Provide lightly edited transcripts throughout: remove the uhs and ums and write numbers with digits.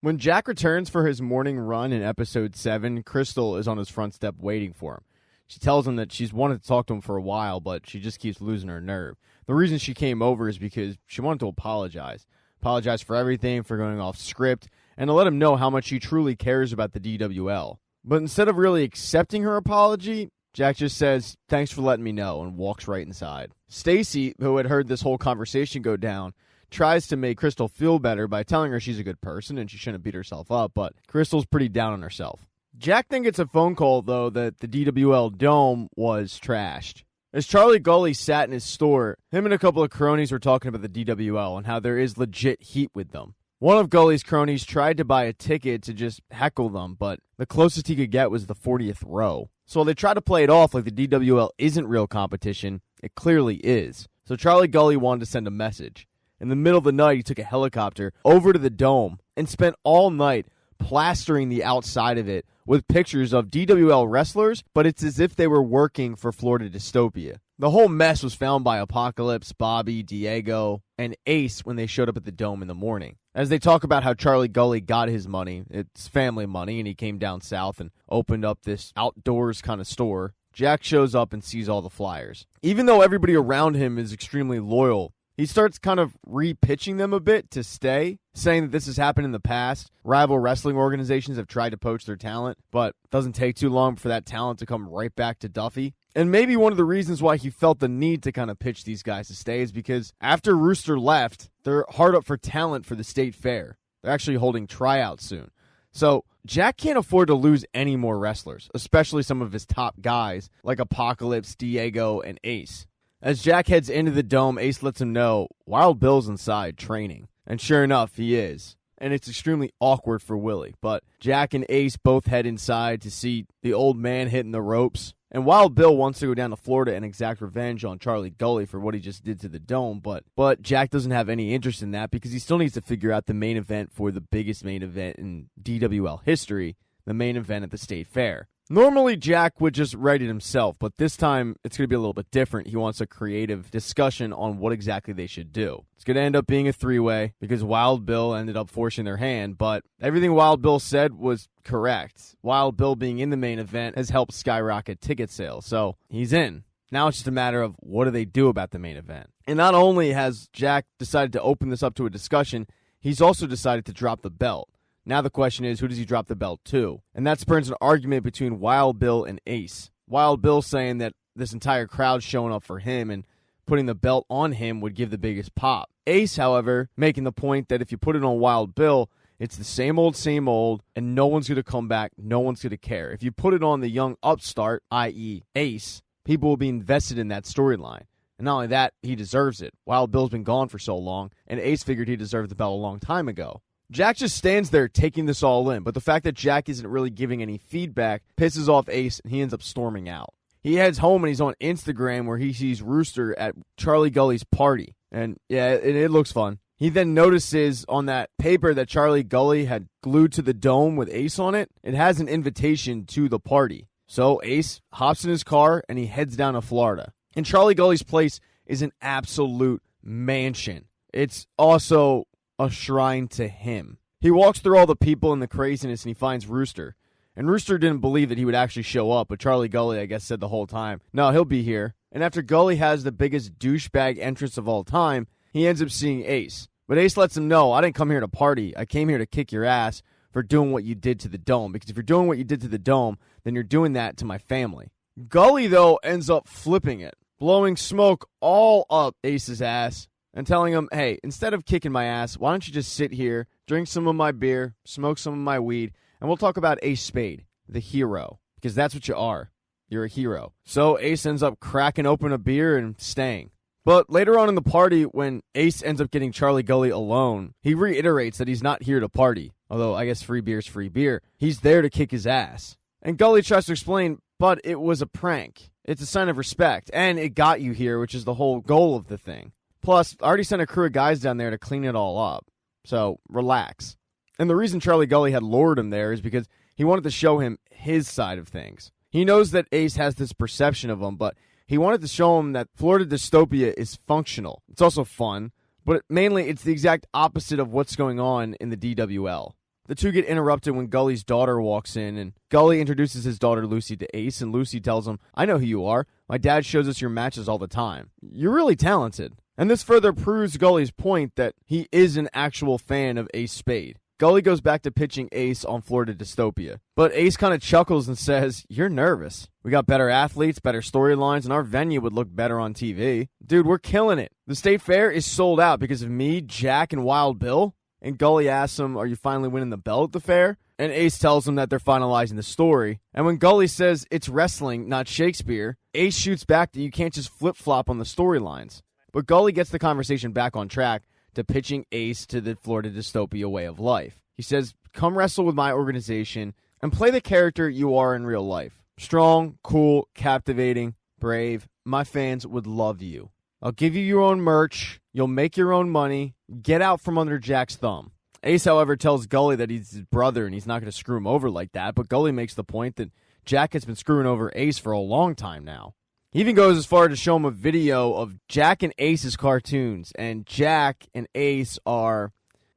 When Jack returns for his morning run in episode 7, Crystal is on his front step waiting for him. She tells him that she's wanted to talk to him for a while, but she just keeps losing her nerve. The reason she came over is because she wanted to apologize. Apologize for everything, for going off script, and to let him know how much she truly cares about the DWL. But instead of really accepting her apology, Jack just says, "Thanks for letting me know," and walks right inside. Stacy, who had heard this whole conversation go down, tries to make Crystal feel better by telling her she's a good person and she shouldn't beat herself up, but Crystal's pretty down on herself. Jack then gets a phone call, though, that the DWL Dome was trashed. As Charlie Gully sat in his store, him and a couple of cronies were talking about the DWL and how there is legit heat with them. One of Gully's cronies tried to buy a ticket to just heckle them, but the closest he could get was the 40th row. So while they try to play it off like the DWL isn't real competition, it clearly is. So Charlie Gully wanted to send a message. In the middle of the night, he took a helicopter over to the Dome and spent all night plastering the outside of it with pictures of DWL wrestlers, but it's as if they were working for Florida Dystopia. The whole mess was found by Apocalypse, Bobby, Diego, and Ace when they showed up at the Dome in the morning. As they talk about how Charlie Gully got his money, it's family money, and he came down south and opened up this outdoors kind of store, Jack shows up and sees all the flyers. Even though everybody around him is extremely loyal, he starts kind of re-pitching them a bit to stay, saying that this has happened in the past. Rival wrestling organizations have tried to poach their talent, but it doesn't take too long for that talent to come right back to Duffy. And maybe one of the reasons why he felt the need to kind of pitch these guys to stay is because after Rooster left, they're hard up for talent for the state fair. They're actually holding tryouts soon. So Jack can't afford to lose any more wrestlers, especially some of his top guys like Apocalypse, Diego, and Ace. As Jack heads into the Dome, Ace lets him know Wild Bill's inside training. And sure enough, he is. And it's extremely awkward for Willie. But Jack and Ace both head inside to see the old man hitting the ropes. And Wild Bill wants to go down to Florida and exact revenge on Charlie Gully for what he just did to the Dome. But Jack doesn't have any interest in that because he still needs to figure out the main event for the biggest main event in DWL history, the main event at the State Fair. Normally, Jack would just write it himself, but this time it's going to be a little bit different. He wants a creative discussion on what exactly they should do. It's going to end up being a three-way because Wild Bill ended up forcing their hand, but everything Wild Bill said was correct. Wild Bill being in the main event has helped skyrocket ticket sales, so he's in. Now it's just a matter of what do they do about the main event. And not only has Jack decided to open this up to a discussion, he's also decided to drop the belt. Now the question is, who does he drop the belt to? And that spurns an argument between Wild Bill and Ace. Wild Bill saying that this entire crowd's showing up for him and putting the belt on him would give the biggest pop. Ace, however, making the point that if you put it on Wild Bill, it's the same old, and no one's going to come back, no one's going to care. If you put it on the young upstart, i.e. Ace, people will be invested in that storyline. And not only that, he deserves it. Wild Bill's been gone for so long, and Ace figured he deserved the belt a long time ago. Jack just stands there taking this all in, but the fact that Jack isn't really giving any feedback pisses off Ace, and he ends up storming out. He heads home, and he's on Instagram where he sees Rooster at Charlie Gully's party. And yeah, it looks fun. He then notices on that paper that Charlie Gully had glued to the Dome with Ace on it, it has an invitation to the party. So Ace hops in his car, and he heads down to Florida. And Charlie Gully's place is an absolute mansion. It's also a shrine to him. He walks through all the people and the craziness, and he finds Rooster. And Rooster didn't believe that he would actually show up, but Charlie Gully, I guess, said the whole time, no, he'll be here. And after Gully has the biggest douchebag entrance of all time, he ends up seeing Ace. But Ace lets him know, I didn't come here to party. I came here to kick your ass for doing what you did to the Dome. Because if you're doing what you did to the Dome, then you're doing that to my family. Gully, though, ends up flipping it, blowing smoke all up Ace's ass, and telling him, hey, instead of kicking my ass, why don't you just sit here, drink some of my beer, smoke some of my weed, and we'll talk about Ace Spade, the hero. Because that's what you are. You're a hero. So Ace ends up cracking open a beer and staying. But later on in the party, when Ace ends up getting Charlie Gully alone, he reiterates that he's not here to party. Although, I guess free beer's free beer. He's there to kick his ass. And Gully tries to explain, but it was a prank. It's a sign of respect. And it got you here, which is the whole goal of the thing. Plus, I already sent a crew of guys down there to clean it all up. So, relax. And the reason Charlie Gully had lured him there is because he wanted to show him his side of things. He knows that Ace has this perception of him, but he wanted to show him that Florida Dystopia is functional. It's also fun, but mainly it's the exact opposite of what's going on in the DWL. The two get interrupted when Gully's daughter walks in, and Gully introduces his daughter Lucy to Ace, and Lucy tells him, "I know who you are. My dad shows us your matches all the time. You're really talented." And this further proves Gully's point that he is an actual fan of Ace Spade. Gully goes back to pitching Ace on Florida Dystopia. But Ace kind of chuckles and says, "You're nervous. We got better athletes, better storylines, and our venue would look better on TV. Dude, we're killing it. The State Fair is sold out because of me, Jack, and Wild Bill." And Gully asks him, "Are you finally winning the belt at the fair?" And Ace tells him that they're finalizing the story. And when Gully says it's wrestling, not Shakespeare, Ace shoots back that you can't just flip-flop on the storylines. But Gully gets the conversation back on track to pitching Ace to the Florida Dystopia way of life. He says, "Come wrestle with my organization and play the character you are in real life. Strong, cool, captivating, brave. My fans would love you. I'll give you your own merch. You'll make your own money. Get out from under Jack's thumb." Ace, however, tells Gully that he's his brother and he's not going to screw him over like that, but Gully makes the point that Jack has been screwing over Ace for a long time now. He even goes as far to show him a video of Jack and Ace's cartoons, and Jack and Ace are,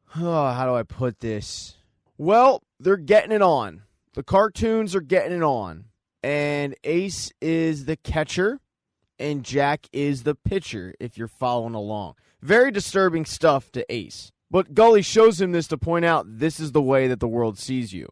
how do I put this? Well, they're getting it on. The cartoons are getting it on, and Ace is the catcher, and Jack is the pitcher, if you're following along. Very disturbing stuff to Ace. But Gully shows him this to point out this is the way that the world sees you.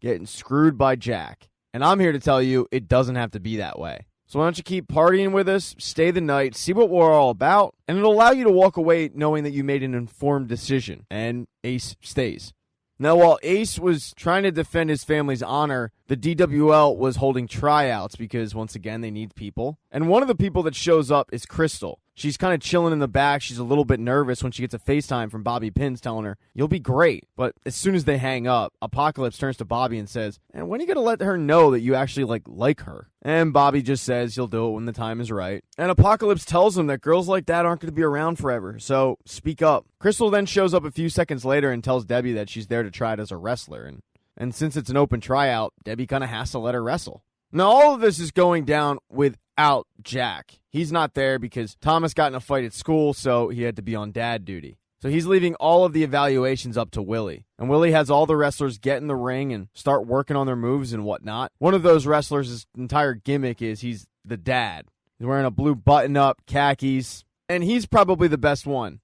Getting screwed by Jack. And I'm here to tell you it doesn't have to be that way. So why don't you keep partying with us, stay the night, see what we're all about, and it'll allow you to walk away knowing that you made an informed decision. And Ace stays. Now, while Ace was trying to defend his family's honor, the DWL was holding tryouts because, once again, they need people. And one of the people that shows up is Crystal. She's kind of chilling in the back. She's a little bit nervous when she gets a FaceTime from Bobby Pins telling her, "You'll be great." But as soon as they hang up, Apocalypse turns to Bobby and says, "And when are you going to let her know that you actually like her?" And Bobby just says he'll do it when the time is right. And Apocalypse tells him that girls like that aren't going to be around forever, so speak up. Crystal then shows up a few seconds later and tells Debbie that she's there to try it as a wrestler. And since it's an open tryout, Debbie kind of has to let her wrestle. Now, all of this is going down without Jack. He's not there because Thomas got in a fight at school, so he had to be on dad duty. So he's leaving all of the evaluations up to Willie. And Willie has all the wrestlers get in the ring and start working on their moves and whatnot. One of those wrestlers' entire gimmick is he's the dad. He's wearing a blue button-up, khakis, and he's probably the best one.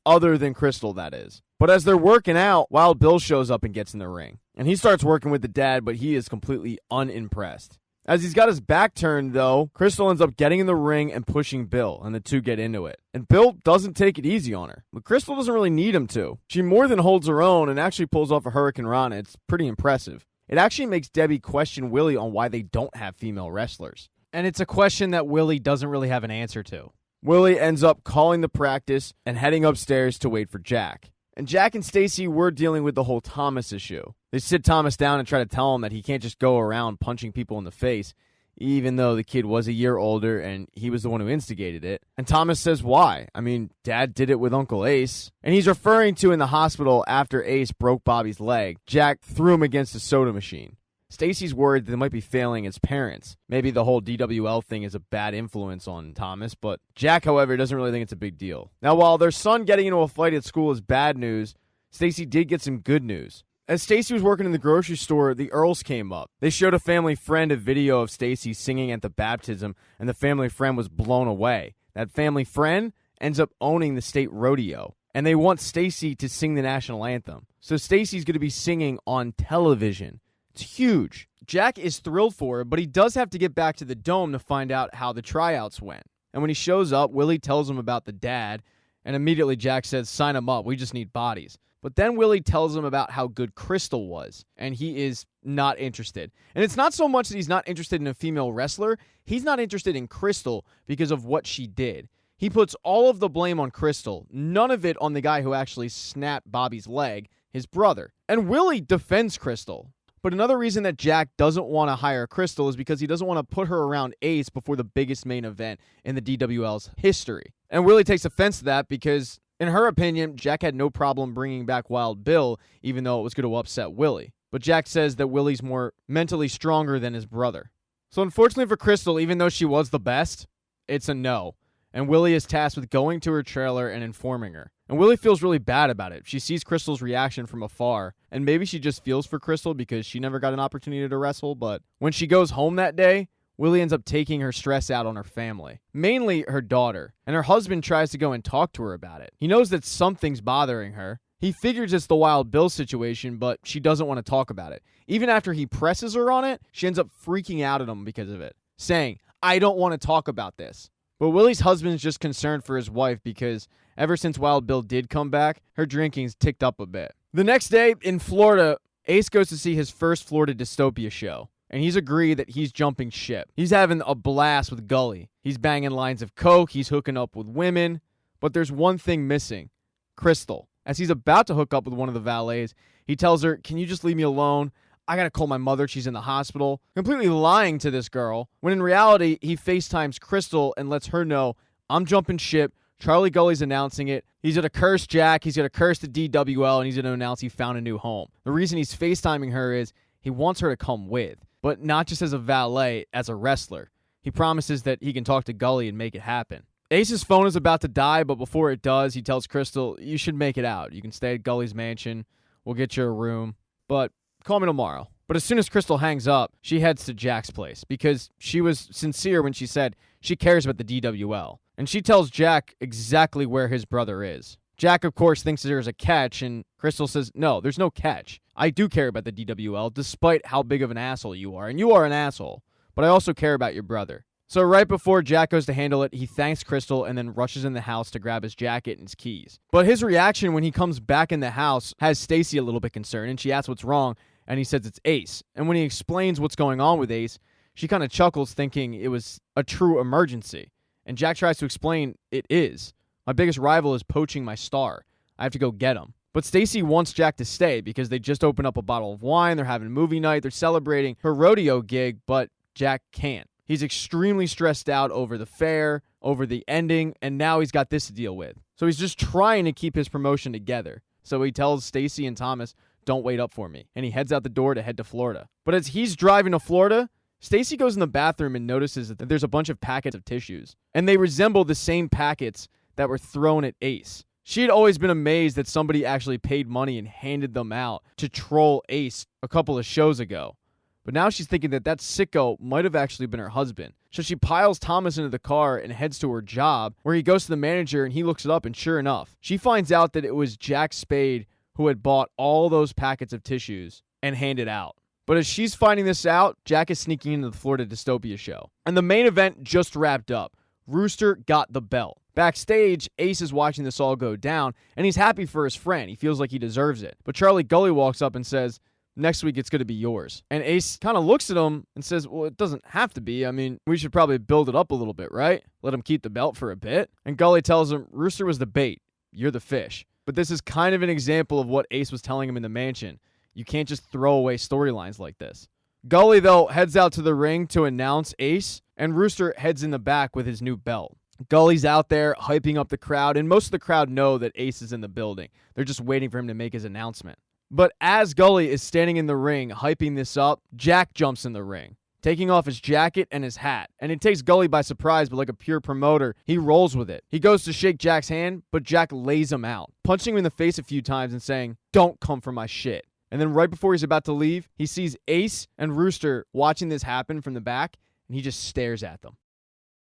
Other than Crystal, that is. But as they're working out, Wild Bill shows up and gets in the ring. And he starts working with the dad, but he is completely unimpressed. As he's got his back turned, though, Crystal ends up getting in the ring and pushing Bill, and the two get into it. And Bill doesn't take it easy on her, but Crystal doesn't really need him to. She more than holds her own and actually pulls off a Hurricane Rana. It's pretty impressive. It actually makes Debbie question Willie on why they don't have female wrestlers. And it's a question that Willie doesn't really have an answer to. Willie ends up calling the practice and heading upstairs to wait for Jack. And Jack and Stacy were dealing with the whole Thomas issue. They sit Thomas down and try to tell him that he can't just go around punching people in the face, even though the kid was a year older and he was the one who instigated it. And Thomas says why. I mean, Dad did it with Uncle Ace. And he's referring to in the hospital after Ace broke Bobby's leg. Jack threw him against a soda machine. Stacy's worried that they might be failing as parents. Maybe the whole DWL thing is a bad influence on Thomas, but Jack, however, doesn't really think it's a big deal. Now, while their son getting into a fight at school is bad news, Stacy did get some good news. As Stacy was working in the grocery store, the Earls came up. They showed a family friend a video of Stacy singing at the baptism, and the family friend was blown away. That family friend ends up owning the state rodeo, and they want Stacy to sing the national anthem. So Stacy's going to be singing on television. It's huge. Jack is thrilled for it, but he does have to get back to the Dome to find out how the tryouts went. And when he shows up, Willie tells him about the dad, and immediately Jack says, "Sign him up, we just need bodies." But then Willie tells him about how good Crystal was, and he is not interested. And it's not so much that he's not interested in a female wrestler, he's not interested in Crystal because of what she did. He puts all of the blame on Crystal, none of it on the guy who actually snapped Bobby's leg, his brother. And Willie defends Crystal. But another reason that Jack doesn't want to hire Crystal is because he doesn't want to put her around Ace before the biggest main event in the DWL's history. And Willie takes offense to that because, in her opinion, Jack had no problem bringing back Wild Bill, even though it was going to upset Willie. But Jack says that Willie's more mentally stronger than his brother. So unfortunately for Crystal, even though she was the best, it's a no. And Willie is tasked with going to her trailer and informing her. And Willie feels really bad about it. She sees Crystal's reaction from afar, and maybe she just feels for Crystal because she never got an opportunity to wrestle, but when she goes home that day, Willie ends up taking her stress out on her family, mainly her daughter, and her husband tries to go and talk to her about it. He knows that something's bothering her. He figures it's the Wild Bill situation, but she doesn't want to talk about it. Even after he presses her on it, she ends up freaking out at him because of it, saying, "I don't want to talk about this." But Willie's husband's just concerned for his wife because ever since Wild Bill did come back, her drinking's ticked up a bit. The next day, in Florida, Ace goes to see his first Florida Dystopia show, and he's agreed that he's jumping ship. He's having a blast with Gully. He's banging lines of coke, he's hooking up with women, but there's one thing missing: Crystal. As he's about to hook up with one of the valets, he tells her, "Can you just leave me alone? I gotta call my mother, she's in the hospital," completely lying to this girl, when in reality, he FaceTimes Crystal and lets her know, "I'm jumping ship, Charlie Gully's announcing it, he's gonna curse Jack, he's gonna curse the DWL, and he's gonna announce he found a new home." The reason he's FaceTiming her is he wants her to come with, but not just as a valet, as a wrestler. He promises that he can talk to Gully and make it happen. Ace's phone is about to die, but before it does, he tells Crystal, "You should make it out. You can stay at Gully's mansion. We'll get you a room. But call me tomorrow." But as soon as Crystal hangs up, she heads to Jack's place because she was sincere when she said she cares about the DWL. And she tells Jack exactly where his brother is. Jack, of course, thinks there's a catch, and Crystal says, "No, there's no catch. I do care about the DWL, despite how big of an asshole you are. And you are an asshole. But I also care about your brother." So right before Jack goes to handle it, he thanks Crystal and then rushes in the house to grab his jacket and his keys. But his reaction when he comes back in the house has Stacy a little bit concerned, and she asks what's wrong, and he says it's Ace. And when he explains what's going on with Ace, she kind of chuckles, thinking it was a true emergency. And Jack tries to explain it is. "My biggest rival is poaching my star. I have to go get him." But Stacy wants Jack to stay because they just opened up a bottle of wine, they're having movie night, they're celebrating her rodeo gig, but Jack can't. He's extremely stressed out over the fair, over the ending, and now he's got this to deal with. So he's just trying to keep his promotion together. So he tells Stacy and Thomas, "Don't wait up for me." And he heads out the door to head to Florida. But as he's driving to Florida, Stacy goes in the bathroom and notices that there's a bunch of packets of tissues. And they resemble the same packets that were thrown at Ace. She had always been amazed that somebody actually paid money and handed them out to troll Ace a couple of shows ago. But now she's thinking that sicko might have actually been her husband. So she piles Thomas into the car and heads to her job, where he goes to the manager and he looks it up, and sure enough, she finds out that it was Jack Spade who had bought all those packets of tissues and handed out. But as she's finding this out, Jack is sneaking into the Florida Dystopia show. And the main event just wrapped up. Rooster got the belt. Backstage, Ace is watching this all go down, and he's happy for his friend. He feels like he deserves it. But Charlie Gully walks up and says, "Next week, it's going to be yours." And Ace kind of looks at him and says, "Well, it doesn't have to be. I mean, we should probably build it up a little bit, right? Let him keep the belt for a bit." And Gully tells him, "Rooster was the bait. You're the fish." But this is kind of an example of what Ace was telling him in the mansion. You can't just throw away storylines like this. Gully, though, heads out to the ring to announce Ace, and Rooster heads in the back with his new belt. Gully's out there hyping up the crowd, and most of the crowd know that Ace is in the building. They're just waiting for him to make his announcement. But as Gully is standing in the ring, hyping this up, Jack jumps in the ring, taking off his jacket and his hat. And it takes Gully by surprise, but like a pure promoter, he rolls with it. He goes to shake Jack's hand, but Jack lays him out, punching him in the face a few times and saying, "Don't come for my shit." And then right before he's about to leave, he sees Ace and Rooster watching this happen from the back, and he just stares at them.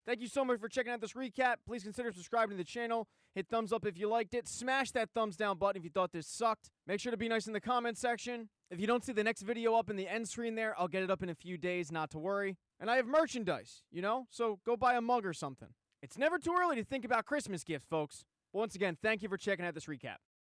Thank you so much for checking out this recap. Please consider subscribing to the channel. Hit thumbs up if you liked it. Smash that thumbs down button if you thought this sucked. Make sure to be nice in the comment section. If you don't see the next video up in the end screen there, I'll get it up in a few days, not to worry. And I have merchandise, so go buy a mug or something. It's never too early to think about Christmas gifts, folks. Once again, thank you for checking out this recap.